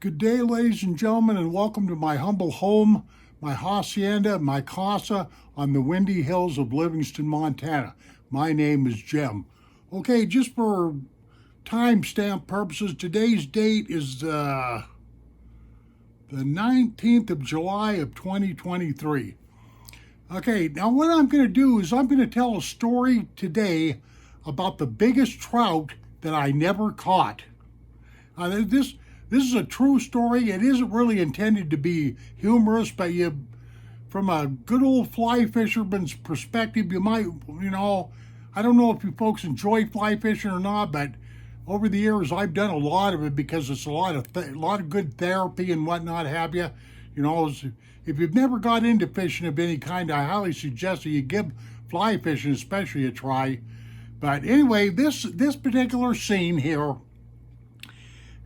Good day, ladies and gentlemen, and welcome to my humble home, my hacienda, my casa on the windy hills of Livingston, Montana. My name is Jim. Okay, just for timestamp purposes, today's date is the 19th of July of 2023. Okay, now what I'm going to do is I'm going to tell a story today about the biggest trout that I never caught. This is a true story. It isn't really intended to be humorous, but from a good old fly fisherman's perspective, you might, I don't know if you folks enjoy fly fishing or not, but over the years I've done a lot of it because it's a lot of good therapy and whatnot have you. If you've never got into fishing of any kind, I highly suggest that you give fly fishing especially a try. But anyway, this particular scene here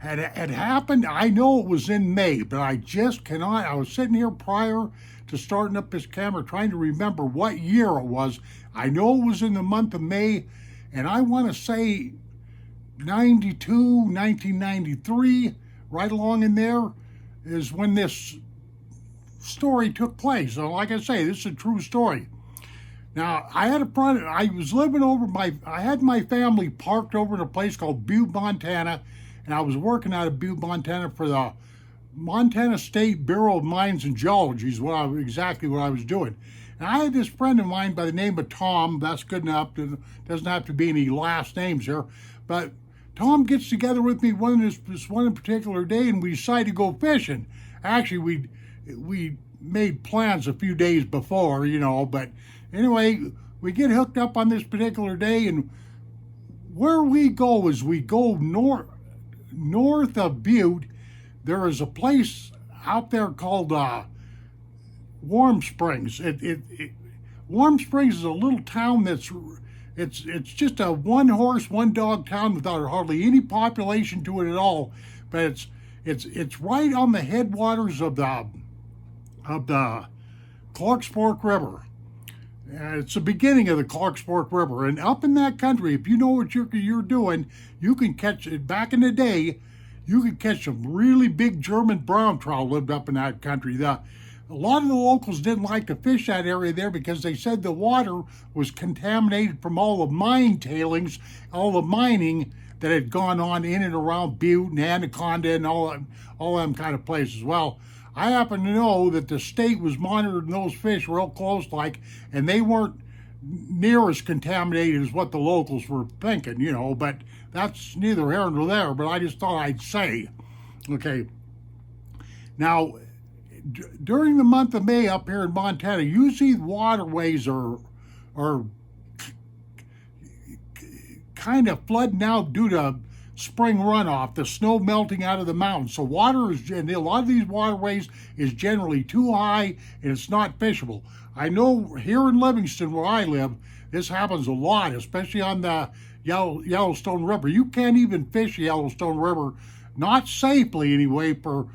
had happened. I know it was in May, but I just cannot. I was sitting here prior to starting up this camera trying to remember what year it was. I know it was in the month of May, and I want to say 1993, right along in there, is when this story took place. So like I say, this is a true story. Now, I had I had my family parked over in a place called Butte, Montana, and I was working out of Butte, Montana for the Montana State Bureau of Mines and Geology is exactly what I was doing. And I had this friend of mine by the name of Tom. That's good enough. Doesn't have to be any last names here. But Tom gets together with me this one particular day, and we decided to go fishing. Actually, we made plans a few days before, but anyway, we get hooked up on this particular day, and where we go is we go north of Butte. There is a place out there called Warm Springs. Warm Springs is a little town it's just a one-horse, one-dog town without hardly any population to it at all. But it's right on the headwaters of the Clarks Fork River. It's the beginning of the Clarks Fork River, and up in that country, if you know what you're doing, you can catch it. Back in the day, you could catch some really big German brown trout lived up in that country. A lot of the locals didn't like to fish that area there because they said the water was contaminated from all the mine tailings, all the mining that had gone on in and around Butte and Anaconda and all them kind of places. Well, I happen to know that the state was monitoring those fish real close, and they weren't near as contaminated as what the locals were thinking, but that's neither here nor there, but I just thought I'd say. Okay. Now, during the month of May up here in Montana, usually the waterways are kind of flooding out due to spring runoff, the snow melting out of the mountains. So and a lot of these waterways is generally too high and it's not fishable. I know here in Livingston where I live, this happens a lot, especially on the Yellowstone River. You can't even fish the Yellowstone River, not safely anyway, for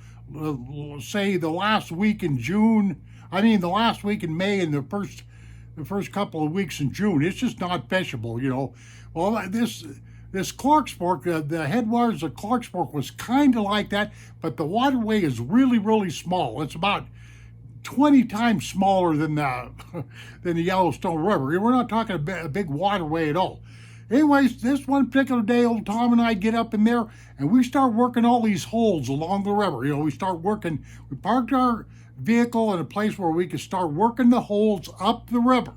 say the last week in the last week in May and the first couple of weeks in June. It's just not fishable, Well, this Clarks Fork, the headwaters of Clarks Fork was kind of like that, but the waterway is really, really small. It's about 20 times smaller than the Yellowstone River. We're not talking a big waterway at all. Anyways, this one particular day, old Tom and I get up in there, and we start working all these holes along the river. We parked our vehicle in a place where we could start working the holes up the river.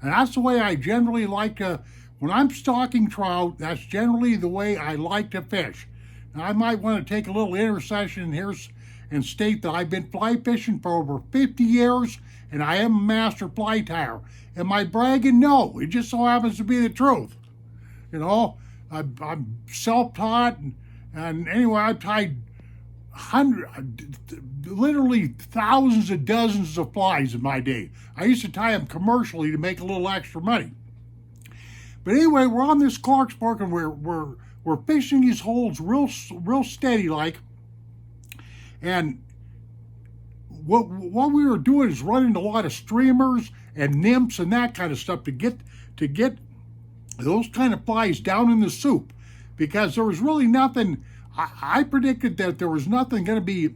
And that's the way I generally like to. When I'm stalking trout, that's generally the way I like to fish. Now, I might want to take a little intercession here and state that I've been fly fishing for over 50 years, and I am a master fly tyer. Am I bragging? No, it just so happens to be the truth. I'm self-taught, and anyway, I've tied literally thousands of dozens of flies in my day. I used to tie them commercially to make a little extra money. But anyway, we're on this Clarks Fork, and we're fishing these holes real steady like. And what we were doing is running a lot of streamers and nymphs and that kind of stuff to get those kind of flies down in the soup, because there was really nothing I predicted that there was nothing going to be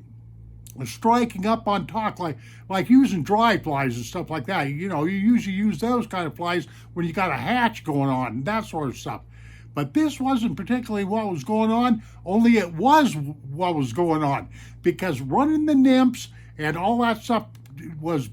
striking up on top, like using dry flies and stuff like that. You know, you usually use those kind of flies when you got a hatch going on and that sort of stuff. But this wasn't particularly what was going on, only it was what was going on, because running the nymphs and all that stuff was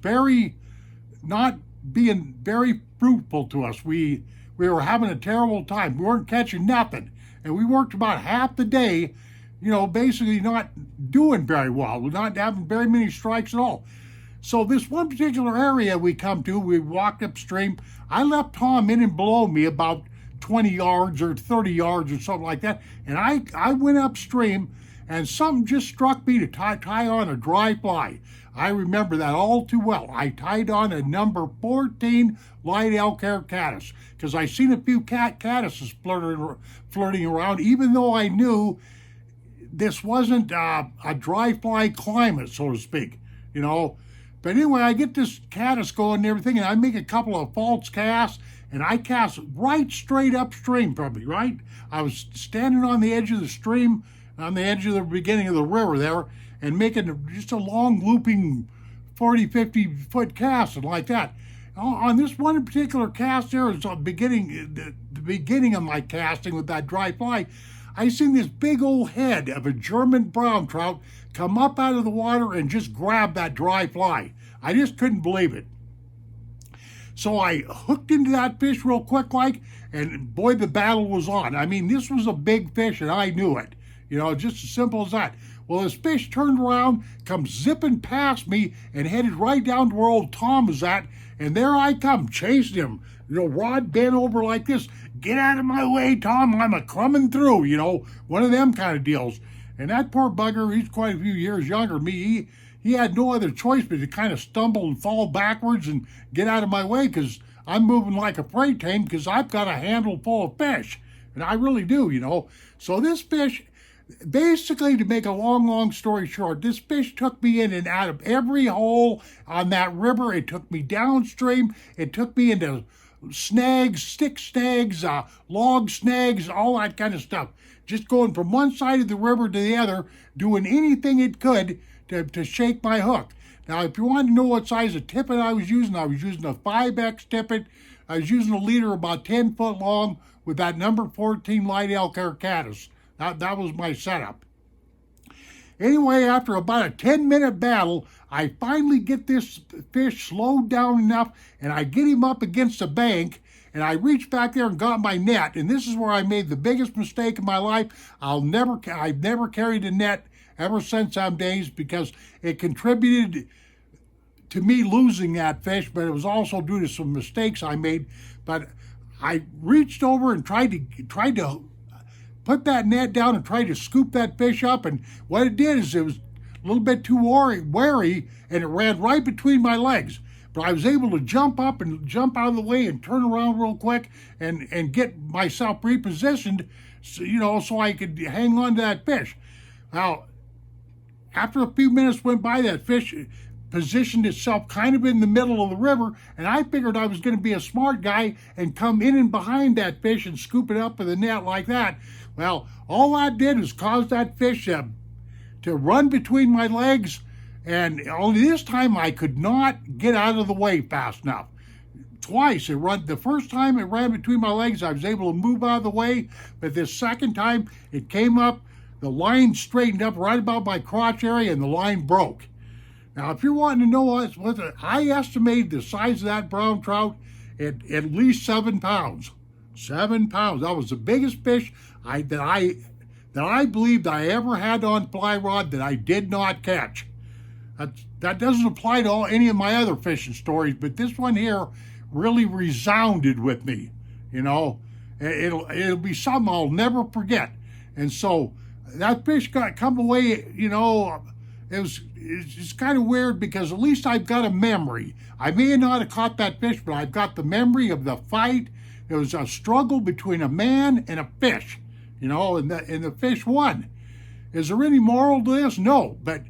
not being very fruitful to us. We were having a terrible time. We weren't catching nothing, and we worked about half the day, you know, basically not doing very well. We're not having very many strikes at all. So this one particular area we come to, we walked upstream. I left Tom in and below me about 20 yards or 30 yards or something like that, and I went upstream, and something just struck me to tie on a dry fly. I remember that all too well. I tied on a number 14 light elk hair caddis, because I seen a few caddises flirting around, even though I knew this wasn't a dry fly climate, so to speak, you know. But anyway, I get this caddis going and everything, and I make a couple of false casts, and I cast right straight upstream from me, right? I was standing on the edge of the stream, on the edge of the beginning of the river there, and making just a long looping 40, 50 foot cast and like that. On this one particular cast there, the beginning of my casting with that dry fly, I seen this big old head of a German brown trout come up out of the water and just grab that dry fly. I just couldn't believe it. So I hooked into that fish real quick like, and boy, the battle was on. I mean, this was a big fish and I knew it. You know, just as simple as that. Well, this fish turned around, come zipping past me, and headed right down to where old Tom was at, and there I come, chasing him. You know, rod bent over like this. Get out of my way, Tom, I'm a-coming through, you know, one of them kind of deals. And that poor bugger, he's quite a few years younger than me, he had no other choice but to kind of stumble and fall backwards and get out of my way, because I'm moving like a freight train, because I've got a handle full of fish, and I really do, you know. So this fish, basically, to make a long story short, this fish took me in and out of every hole on that river. It took me downstream. It took me into snags, stick snags, log snags, all that kind of stuff. Just going from one side of the river to the other, doing anything it could to shake my hook. Now, if you want to know what size of tippet I was using a 5X tippet. I was using a leader about 10 foot long with that number 14 light elk hair caddis. That was my setup. Anyway, after about a 10-minute battle, I finally get this fish slowed down enough, and I get him up against the bank, and I reached back there and got my net, and this is where I made the biggest mistake of my life. I've never carried a net ever since them days, because it contributed to me losing that fish, but it was also due to some mistakes I made. But I reached over and tried to put that net down and tried to scoop that fish up, and what it did is it was a little bit too wary, and it ran right between my legs. But I was able to jump up and jump out of the way and turn around real quick and get myself repositioned, so I could hang on to that fish. Now, after a few minutes went by, that fish positioned itself kind of in the middle of the river, and I figured I was going to be a smart guy and come in and behind that fish and scoop it up with a net like that. Well, all that did was cause that fish to run between my legs, and only this time I could not get out of the way fast enough. Twice the first time it ran between my legs, I was able to move out of the way, but this second time it came up, the line straightened up right about my crotch area, and the line broke. Now, if you're wanting to know I estimate the size of that brown trout at least 7 pounds. 7 pounds. That was the biggest fish that I believed I ever had on fly rod that I did not catch. That doesn't apply to any of my other fishing stories, but this one here really resounded with me. You know, it'll be something I'll never forget. And so that fish come away. You know, it's kind of weird, because at least I've got a memory. I may not have caught that fish, but I've got the memory of the fight. It was a struggle between a man and a fish, you know, and the fish won. Is there any moral to this? No, but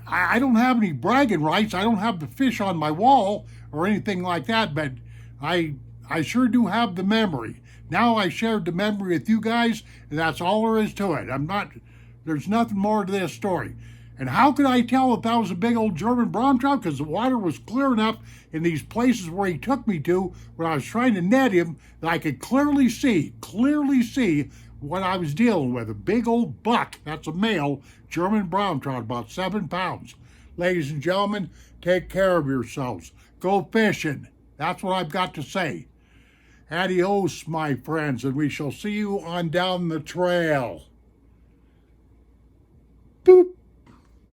I don't have any bragging rights. I don't have the fish on my wall or anything like that, but I sure do have the memory. Now I shared the memory with you guys, and that's all there is to it. There's nothing more to this story. And how could I tell if that was a big old German brown trout? Because the water was clear enough in these places where he took me to when I was trying to net him that I could clearly see what I was dealing with. A big old buck, that's a male German brown trout, about 7 pounds. Ladies and gentlemen, take care of yourselves. Go fishing. That's what I've got to say. Adios, my friends, and we shall see you on down the trail.